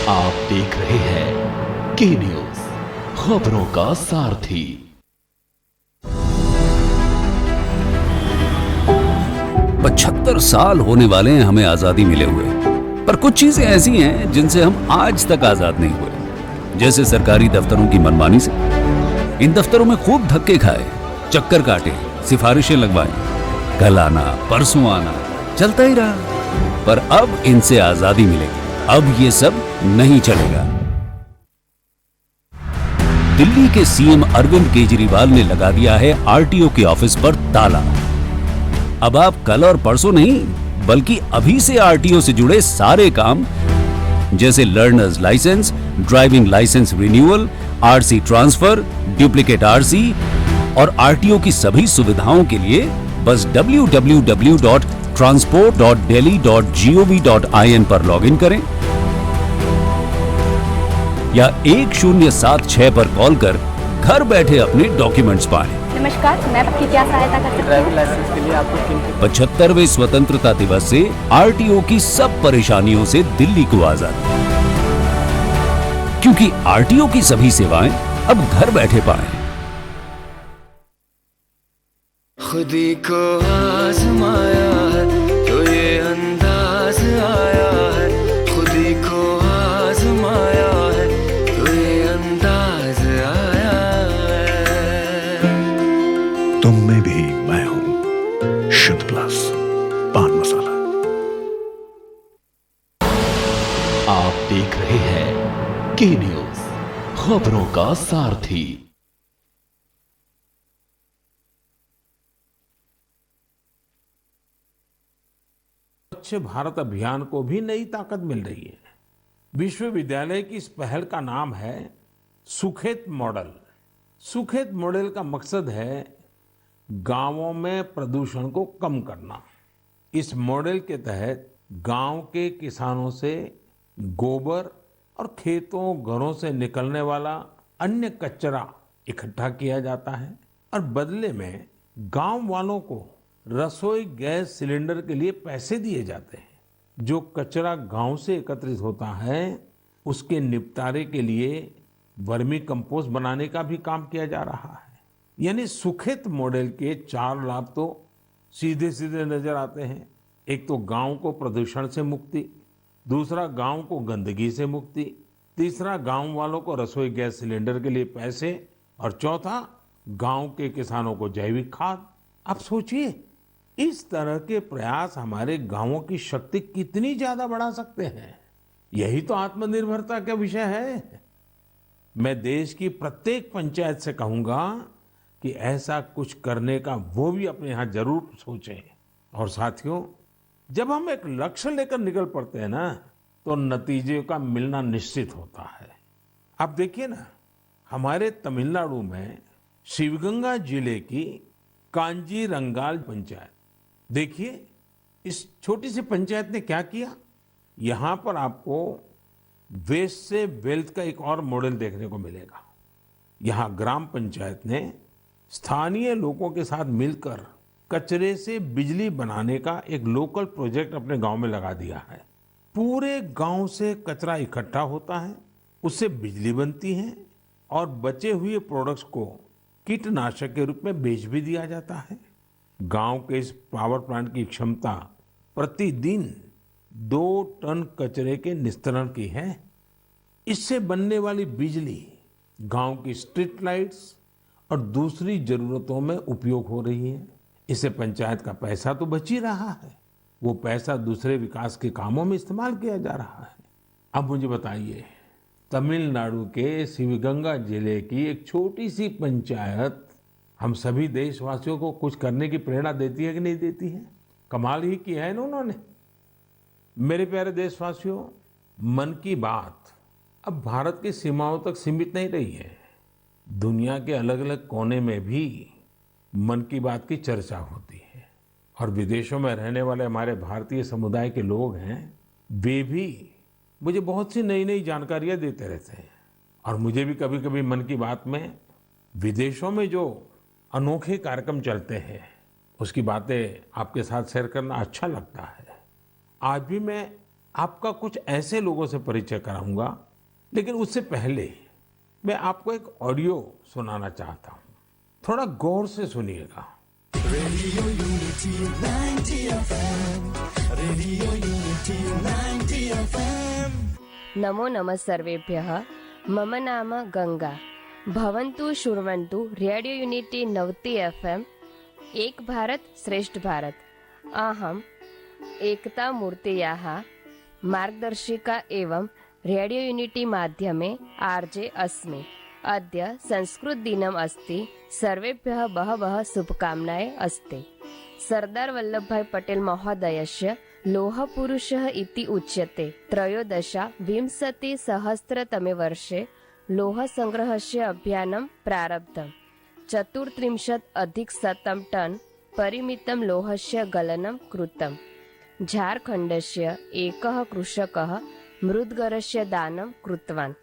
आप देख रहे हैं के न्यूज, खबरों का सारथी। 75 साल होने वाले हैं हमें आजादी मिले हुए, पर कुछ चीजें ऐसी हैं जिनसे हम आज तक आजाद नहीं हुए। जैसे सरकारी दफ्तरों की मनमानी से। इन दफ्तरों में खूब धक्के खाए, चक्कर काटे, सिफारिशें लगवाई, कल आना परसों आना, चलता ही रहा। पर अब इनसे आजादी मिलेगी, अब ये सब नहीं चलेगा। दिल्ली के सीएम अरविंद केजरीवाल ने लगा दिया है आरटीओ के ऑफिस पर ताला। अब आप कल और परसों नहीं, बल्कि अभी से आरटीओ से जुड़े सारे काम, जैसे learners license, driving license renewal, RC transfer, duplicate RC और आरटीओ की सभी सुविधाओं के लिए बस www.transport.delhi.gov.in पर लॉगिन करें या 1076 पर कॉल कर घर बैठे अपने डॉक्यूमेंट्स पाएं। नमस्कार, मैं आपकी क्या सहायता कर सकती हूँ? ड्राइविंग लाइसेंस के लिए आपको किन 75वें स्वतंत्रता दिवस से आरटीओ की सब परेशानियों से दिल्ली को आजादी, क्योंकि आरटीओ की सभी सेवाएं अब घर बैठे पाएं। खुदी को आजमाया है तो ये अंदाज आया है, खुदी को आजमाया है तो ये अंदाज आया है। तुम में भी मैं हूं, शुद्ध प्लस पान मसाला। आप देख रहे हैं के न्यूज, खबरों का सारथी। स्वच्छ भारत अभियान को भी नई ताकत मिल रही है। विश्वविद्यालय की इस पहल का नाम है सुखेत मॉडल। सुखेत मॉडल का मकसद है गांवों में प्रदूषण को कम करना। इस मॉडल के तहत गांव के किसानों से गोबर और खेतों घरों से निकलने वाला अन्य कचरा इकट्ठा किया जाता है और बदले में गांव वालों को रसोई गैस सिलेंडर के लिए पैसे दिए जाते हैं। जो कचरा गांव से एकत्रित होता है उसके निपटारे के लिए वर्मी कंपोस्ट बनाने का भी काम किया जा रहा है। यानी सुखेत मॉडल के 4 लाभ तो सीधे सीधे नजर आते हैं। एक तो गांव को प्रदूषण से मुक्ति, दूसरा गांव को गंदगी से मुक्ति, तीसरा गांव वालों को रसोई गैस सिलेंडर के लिए पैसे और चौथा गांव के किसानों को जैविक खाद। आप सोचिए, इस तरह के प्रयास हमारे गांवों की शक्ति कितनी ज्यादा बढ़ा सकते हैं। यही तो आत्मनिर्भरता का विषय है। मैं देश की प्रत्येक पंचायत से कहूंगा कि ऐसा कुछ करने का वो भी अपने यहां जरूर सोचें। और साथियों, जब हम एक लक्ष्य लेकर निकल पड़ते हैं ना, तो नतीजे का मिलना निश्चित होता है। आप देखिए ना, हमारे तमिलनाडु में शिवगंगा जिले की कांजीरंगाल पंचायत, देखिए इस छोटी सी पंचायत ने क्या किया। यहां पर आपको वेस्ट से वेल्थ का एक और मॉडल देखने को मिलेगा। यहां ग्राम पंचायत ने स्थानीय लोगों के साथ मिलकर कचरे से बिजली बनाने का एक लोकल प्रोजेक्ट अपने गांव में लगा दिया है। पूरे गांव से कचरा इकट्ठा होता है, उससे बिजली बनती है और बचे हुए प्रोडक्ट्स को कीटनाशक के रूप में बेच भी दिया जाता है। गांव के इस पावर प्लांट की क्षमता प्रतिदिन 2 टन कचरे के निस्तारण की है। इससे बनने वाली बिजली गांव की स्ट्रीट लाइट्स और दूसरी जरूरतों में उपयोग हो रही है। इससे पंचायत का पैसा तो बच ही रहा है, वो पैसा दूसरे विकास के कामों में इस्तेमाल किया जा रहा है। अब मुझे बताइए, तमिलनाडु के शिवगंगा जिले की एक छोटी सी पंचायत हम सभी देशवासियों को कुछ करने की प्रेरणा देती है कि नहीं देती है? कमाल ही किया है ना उन्होंने। मेरे प्यारे देशवासियों, मन की बात अब भारत की सीमाओं तक सीमित नहीं रही है। दुनिया के अलग अलग कोने में भी मन की बात की चर्चा होती है और विदेशों में रहने वाले हमारे भारतीय समुदाय के लोग हैं, वे भी मुझे बहुत सी नई नई जानकारियां देते रहते हैं। और मुझे भी कभी कभी मन की बात में विदेशों में जो अनोखे कार्यक्रम चलते हैं उसकी बातें आपके साथ शेयर करना अच्छा लगता है। आज भी मैं आपका कुछ ऐसे लोगों से परिचय कराऊंगा, लेकिन उससे पहले मैं आपको एक ऑडियो सुनाना चाहता हूं। थोड़ा गौर से सुनिएगा। नमो नमः सर्वेभ्यः। मम नाम गंगा। भवन्तु शृण्वन्तु रेडियो यूनिटी 90 FM। एक भारत श्रेष्ठ भारत। अहम् एकता मूर्तेयाः मार्गदर्शिका एवं रेडियो यूनिटी माध्यमे आर्जे अस्मि। अद्य संस्कृत दिनम् अस्ति। सर्वेभ्यः बहवः शुभकामनाः अस्ति। सरदार वल्लभभाई पटेल महोदयस्य लोहपुरुषः इति उच्यते। त्रयोदशाविंशतिसहस्रतमे वर्षे लोहसङ्ग्रहस्य अभियानं प्रारब्धम्। 34 टन् परिमितं लोहस्य गलनं कृतम्। झारखण्डस्य एकः कृषकः मृद्गरस्य दानं कृतवान्।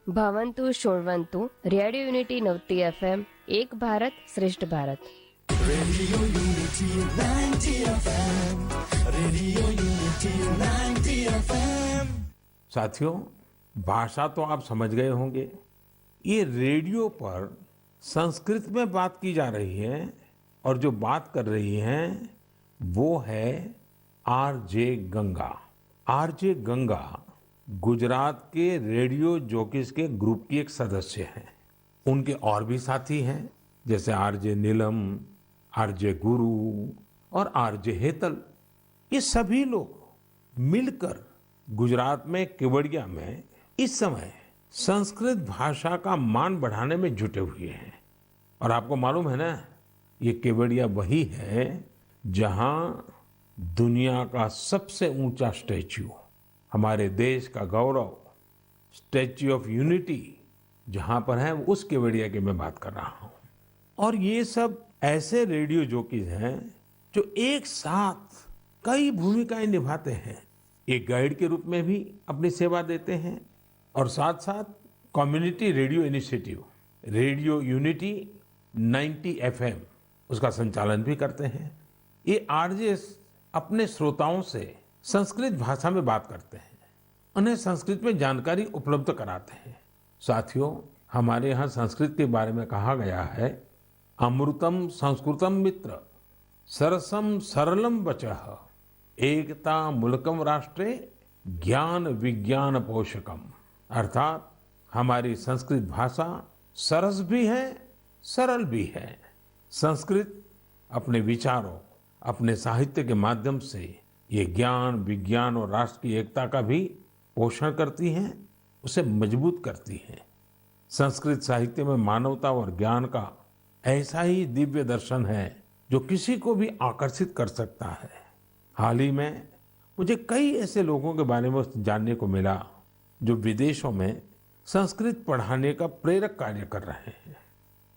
भवन्तु शृण्वन्तु रेडियो यूनिटी 90 FM। एक भारत श्रेष्ठ भारत। साथियों, भाषा तो आप समझ गए होंगे। ये रेडियो पर संस्कृत में बात की जा रही है और जो बात कर रही हैं वो है आरजे गंगा। आरजे गंगा गुजरात के रेडियो जॉकीज के ग्रुप की एक सदस्य हैं। उनके और भी साथी हैं, जैसे आरजे नीलम, आरजे गुरु और आरजे हेतल। ये सभी लोग मिलकर गुजरात में केवड़िया में इस समय संस्कृत भाषा का मान बढ़ाने में जुटे हुए हैं। और आपको मालूम है ना, ये केवड़िया वही है जहां दुनिया का सबसे ऊंचा स्टैच्यू, हमारे देश का गौरव, स्टैच्यू ऑफ यूनिटी जहां पर है, उस केवड़िया की मैं बात कर रहा हूं। और ये सब ऐसे रेडियो जॉकीज हैं जो एक साथ कई भूमिकाएं निभाते हैं। एक गाइड के रूप में भी अपनी सेवा देते हैं और साथ साथ community radio initiative radio unity 90 FM उसका संचालन भी करते हैं। ये आरजे अपने श्रोताओं से संस्कृत भाषा में बात करते हैं, उन्हें संस्कृत में जानकारी उपलब्ध कराते हैं। साथियों, हमारे यहाँ संस्कृत के बारे में कहा गया है, अमृतम संस्कृतम मित्र सरसम सरलम वचः एकता मुल्कम राष्ट्रे ज्ञान विज्ञान पोषकम। अर्थात हमारी संस्कृत भाषा सरस भी है, सरल भी है। संस्कृत अपने विचारों, अपने साहित्य के माध्यम से ये ज्ञान विज्ञान और राष्ट्र की एकता का भी पोषण करती हैं, उसे मजबूत करती हैं। संस्कृत साहित्य में मानवता और ज्ञान का ऐसा ही दिव्य दर्शन है जो किसी को भी आकर्षित कर सकता है। हाल ही में मुझे कई ऐसे लोगों के बारे में जानने को मिला जो विदेशों में संस्कृत पढ़ाने का प्रेरक कार्य कर रहे हैं।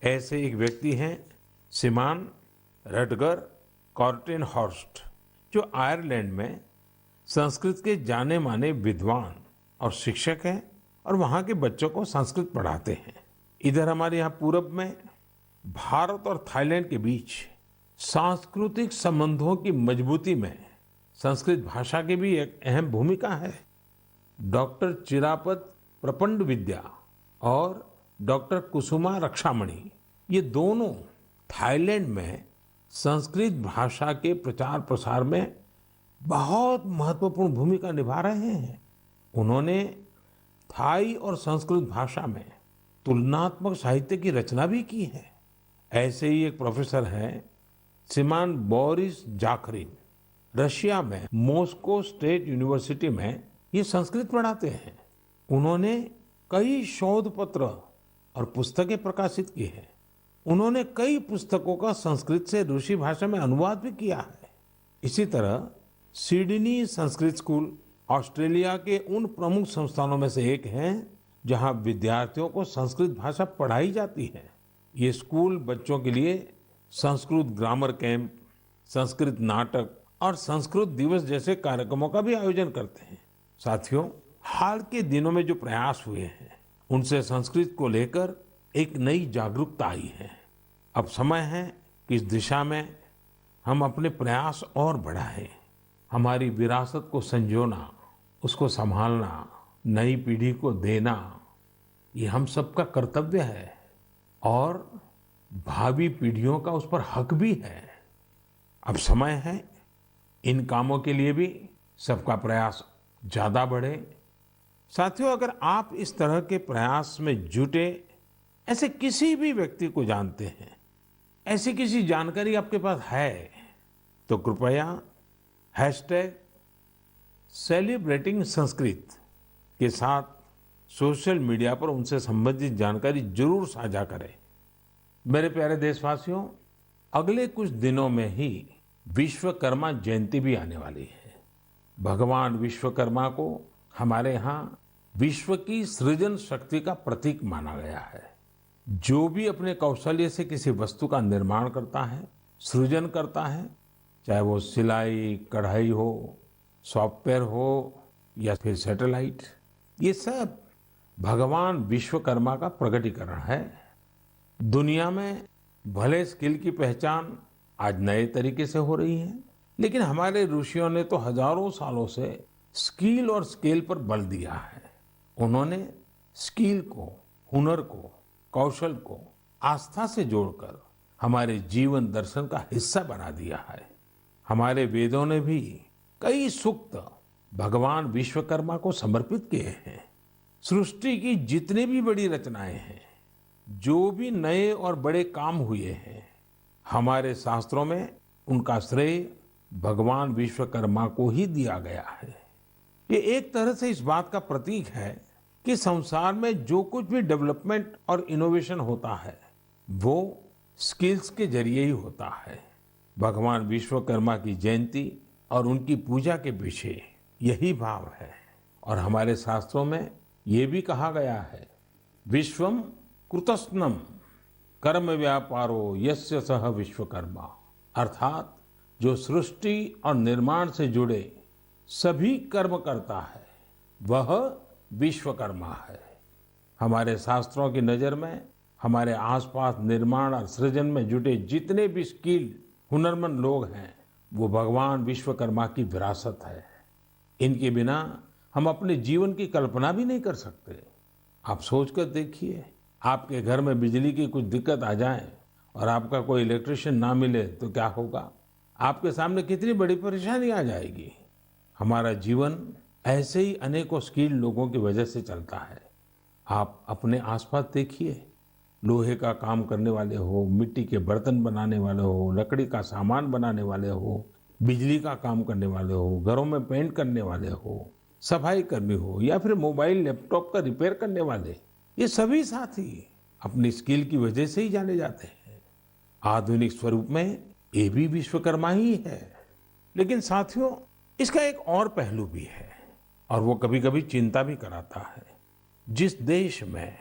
ऐसे एक व्यक्ति हैं श्रीमान रटगर कॉर्टेनहॉर्स्ट, जो आयरलैंड में संस्कृत के जाने माने विद्वान और शिक्षक हैं और वहाँ के बच्चों को संस्कृत पढ़ाते हैं। इधर हमारे यहाँ पूरब में भारत और थाईलैंड के बीच सांस्कृतिक संबंधों की मजबूती में संस्कृत भाषा की भी एक अहम भूमिका है। डॉक्टर चिरापत प्रपंड विद्या और डॉक्टर कुसुमा रक्षामणि, ये दोनों थाईलैंड में संस्कृत भाषा के प्रचार प्रसार में बहुत महत्वपूर्ण भूमिका निभा रहे हैं। उन्होंने थाई और संस्कृत भाषा में तुलनात्मक साहित्य की रचना भी की है। ऐसे ही एक प्रोफेसर हैं श्रीमान बोरिस जाखरिन, रशिया में मॉस्को स्टेट यूनिवर्सिटी में ये संस्कृत पढ़ाते हैं। उन्होंने कई शोध पत्र और पुस्तकें प्रकाशित की हैं। उन्होंने कई पुस्तकों का संस्कृत से रूसी भाषा में अनुवाद भी किया है। इसी तरह सिडनी संस्कृत स्कूल ऑस्ट्रेलिया के उन प्रमुख संस्थानों में से एक है जहां विद्यार्थियों को संस्कृत भाषा पढ़ाई जाती है। ये स्कूल बच्चों के लिए संस्कृत ग्रामर कैंप, संस्कृत नाटक और संस्कृत दिवस जैसे कार्यक्रमों का भी आयोजन करते हैं। साथियों, हाल के दिनों में जो प्रयास हुए हैं उनसे संस्कृत को लेकर एक नई जागरूकता आई है। अब समय है कि इस दिशा में हम अपने प्रयास और बढ़ाएं। हमारी विरासत को संजोना, उसको संभालना, नई पीढ़ी को देना, ये हम सबका कर्तव्य है और भावी पीढ़ियों का उस पर हक भी है। अब समय है इन कामों के लिए भी सबका प्रयास ज्यादा बढ़े। साथियों, अगर आप इस तरह के प्रयास में जुटे ऐसे किसी भी व्यक्ति को जानते हैं, ऐसी किसी जानकारी आपके पास है, तो कृपया #सेलिब्रेटिंग संस्कृत के साथ सोशल मीडिया पर उनसे संबंधित जानकारी जरूर साझा करें। मेरे प्यारे देशवासियों, अगले कुछ दिनों में ही विश्वकर्मा जयंती भी आने वाली है। भगवान विश्वकर्मा को हमारे यहाँ विश्व की सृजन शक्ति का प्रतीक माना गया है। जो भी अपने कौशल्य से किसी वस्तु का निर्माण करता है, सृजन करता है, चाहे वो सिलाई, कढ़ाई हो, सॉफ्टवेयर हो या फिर सैटेलाइट, ये सब भगवान विश्वकर्मा का प्रकटीकरण है। दुनिया में भले स्किल की पहचान आज नए तरीके से हो रही है, लेकिन हमारे ऋषियों ने तो हजारों सालों से स्किल और स्केल पर बल दिया है। उन्होंने स्किल को, हुनर को, कौशल को आस्था से जोड़कर हमारे जीवन दर्शन का हिस्सा बना दिया है। हमारे वेदों ने भी कई सूक्त भगवान विश्वकर्मा को समर्पित किए हैं। सृष्टि की जितनी भी बड़ी रचनाएं हैं, जो भी नए और बड़े काम हुए हैं, हमारे शास्त्रों में उनका श्रेय भगवान विश्वकर्मा को ही दिया गया है। ये एक तरह से इस बात का प्रतीक है कि संसार में जो कुछ भी डेवलपमेंट और इनोवेशन होता है, वो स्किल्स के जरिए ही होता है। भगवान विश्वकर्मा की जयंती और उनकी पूजा के पीछे यही भाव है। और हमारे शास्त्रों में ये भी कहा गया है, विश्वम कृतस्नम कर्म व्यापारो यस्य सह विश्वकर्मा, अर्थात जो सृष्टि और निर्माण से जुड़े सभी कर्म करता है वह विश्वकर्मा है। हमारे शास्त्रों की नजर में हमारे आसपास निर्माण और सृजन में जुटे जितने भी स्किल हुनरमंद लोग हैं, वो भगवान विश्वकर्मा की विरासत है। इनके बिना हम अपने जीवन की कल्पना भी नहीं कर सकते। आप सोचकर देखिए, आपके घर में बिजली की कुछ दिक्कत आ जाए और आपका कोई इलेक्ट्रिशियन ना मिले तो क्या होगा? आपके सामने कितनी बड़ी परेशानी आ जाएगी। हमारा जीवन ऐसे ही अनेकों स्किल लोगों की वजह से चलता है। आप अपने आसपास देखिए, लोहे का काम करने वाले हो, मिट्टी के बर्तन बनाने वाले हो, लकड़ी का सामान बनाने वाले हो, बिजली का काम करने वाले हो, घरों में पेंट करने वाले हो, सफाई कर्मी हो या फिर मोबाइल लैपटॉप का रिपेयर करने वाले, ये सभी साथी अपनी स्किल की वजह से ही जाने जाते हैं। आधुनिक स्वरूप में ये भी विश्वकर्मा ही है। लेकिन साथियों, इसका एक और पहलू भी है और वो कभी कभी चिंता भी कराता है। जिस देश में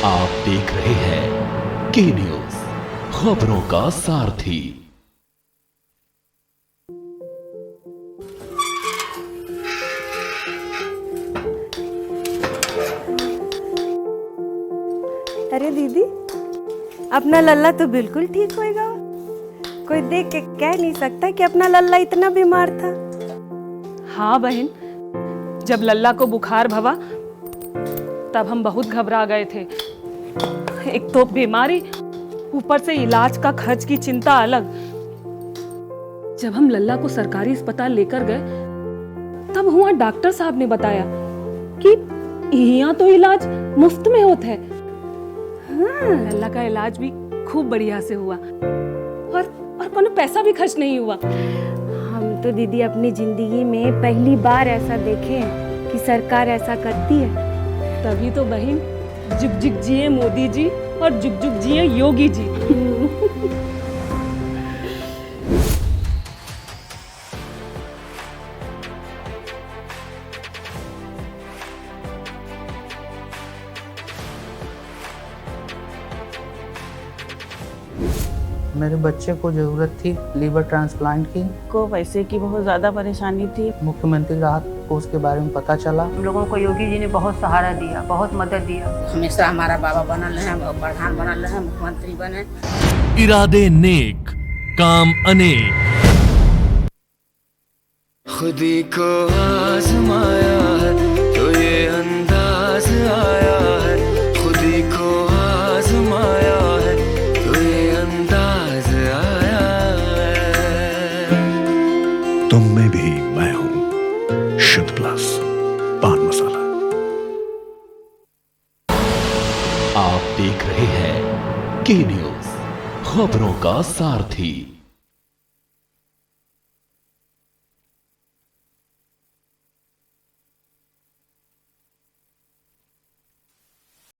आप देख रहे हैं के न्यूज, खबरों का सारथी। अरे दीदी, अपना लल्ला तो बिल्कुल ठीक होएगा। कोई देख के कह नहीं सकता कि अपना लल्ला इतना बीमार था। हाँ बहन, जब लल्ला को बुखार भवा तब हम बहुत घबरा गए थे। एक तो बीमारी, ऊपर से इलाज का खर्च की चिंता अलग। जब हम लल्ला को सरकारी अस्पताल लेकर गए तब वहाँ डॉक्टर साहब ने बताया कि यहाँ तो इलाज मुफ्त में होता है। हाँ, लल्ला का इलाज भी खूब बढ़िया से हुआ और कोनो पैसा भी खर्च नहीं हुआ। हम तो दीदी अपनी जिंदगी में पहली बार ऐसा देखे हैं कि सरकार ऐसा करती है। तभी तो बहन, जुग जुग जिए मोदी जी और जुग जुग जिए योगी जी। मेरे बच्चे को जरूरत थी लीवर ट्रांसप्लांट की। को पैसे की बहुत ज्यादा परेशानी थी। मुख्यमंत्री राहत को उसके बारे में पता चला। हम लोगों को योगी जी ने बहुत सहारा दिया, बहुत मदद दिया। हमेशा हमारा बाबा बनल है, प्रधान बनल है, मुख्यमंत्री बने। इरादे नेक, काम अनेक। खुदी को आजमाया है तो ये अंदाज आया है, खुदी को आजमाया है तो ये अंदाज आया है। तुम में भी मैं हूं, शुद्ध प्लस पान मसाला। आप देख रहे हैं के न्यूज, खबरों का सारथी।